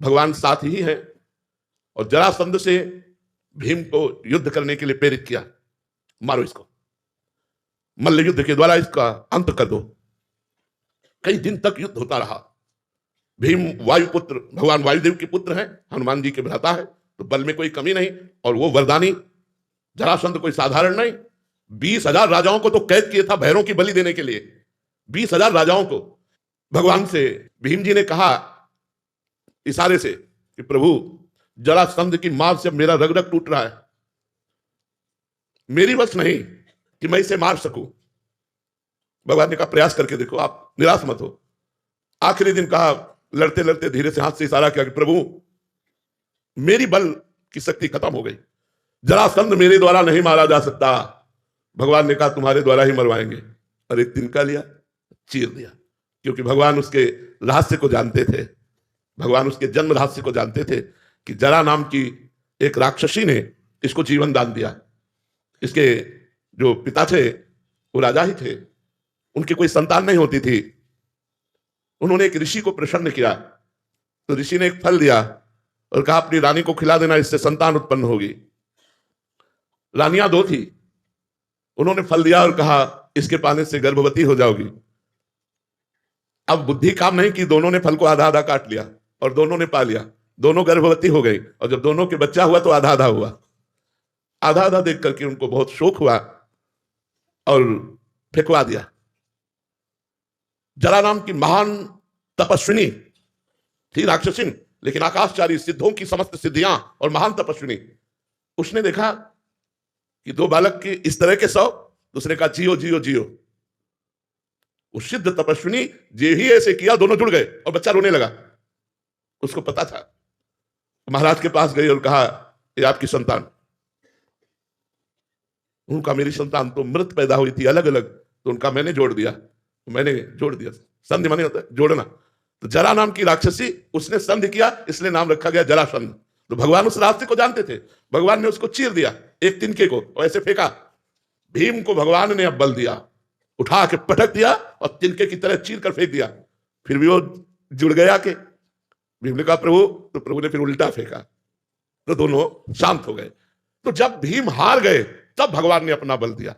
भगवान साथ ही है और जरासंध से भीम को युद्ध करने के लिए प्रेरित किया, मारो इसको, मल्ल युद्ध के द्वारा इसका अंत कर दो। कई दिन तक युद्ध होता रहा। भीम वायुपुत्र, भगवान वायुदेव के पुत्र हैं, हनुमान जी के भ्राता है, तो बल में कोई कमी नहीं, और वो वरदानी जरासंध कोई साधारण नहीं। 20,000 राजाओं को तो कैद किया था भैरों की बलि देने के लिए, 20,000 राजाओं को। भगवान से भीम जी ने कहा इशारे से कि प्रभु, जरासंध की मार से मेरा रग रग टूट रहा है, मेरी बस नहीं कि मैं इसे मार सकूं। भगवान ने कहा प्रयास करके देखो, आप निराश मत हो। आखिरी दिन कहा, लड़ते लड़ते धीरे से हाथ से इशारा किया कि प्रभु, मेरी बल की शक्ति खत्म हो गई, जरासंध मेरे द्वारा नहीं मारा जा सकता। भगवान ने कहा तुम्हारे द्वारा ही मरवाएंगे, और एक तिनका लिया, चीर दिया, क्योंकि भगवान उसके रहस्य को जानते थे, भगवान उसके जन्म रहस्य को जानते थे कि जरा नाम की एक राक्षसी ने इसको जीवन दान दिया। इसके जो पिता थे वो राजा ही थे, उनकी कोई संतान नहीं होती थी। उन्होंने एक ऋषि को प्रसन्न किया, तो ऋषि ने एक फल दिया और कहा अपनी रानी को खिला देना, इससे संतान उत्पन्न होगी। रानियां 2 थी, उन्होंने फल दिया और कहा इसके पाने से गर्भवती हो जाओगी। अब बुद्धि काम नहीं की, दोनों ने फल को आधा आधा काट लिया और दोनों ने पा लिया, दोनों गर्भवती हो गई, और जब दोनों के बच्चा हुआ तो आधा आधा हुआ। आधा आधा देख करके उनको बहुत शोक हुआ और फेंकवा दिया। जरा नाम की महान तपस्विनी थी राक्षसिन, लेकिन आकाशचारी सिद्धों की समस्त सिद्धियां और महान तपस्विनी। उसने देखा कि 2 बालक की इस तरह के 100, दूसरे का जियो जियो जियो। उस सिद्ध तपस्विनी जे ही ऐसे किया, दोनों जुड़ गए और बच्चा रोने लगा। उसको पता था, महाराज के पास गई और कहा ये आपकी संतान। उनका मेरी संतान तो मृत पैदा हुई थी अलग अलग, तो उनका मैंने जोड़ दिया, मैंने जोड़ दिया। संधि माने होता है जोड़ना। तो जरा नाम की राक्षसी, उसने संधि किया, इसलिए नाम रखा गया जरासंध। तो भगवान उस रास्ते को जानते थे, भगवान ने उसको चीर दिया, एक तिनके को, और ऐसे फेंका। भीम को भगवान ने अब बल दिया, उठा के पटक दिया और तिनके की तरह चीर कर फेंक दिया। फिर भी वो जुड़ गया के भीम ने कहा प्रभु, तो प्रभु ने फिर उल्टा फेंका, तो दोनों शांत हो गए। तो जब भीम हार गए तब भगवान ने अपना बल दिया।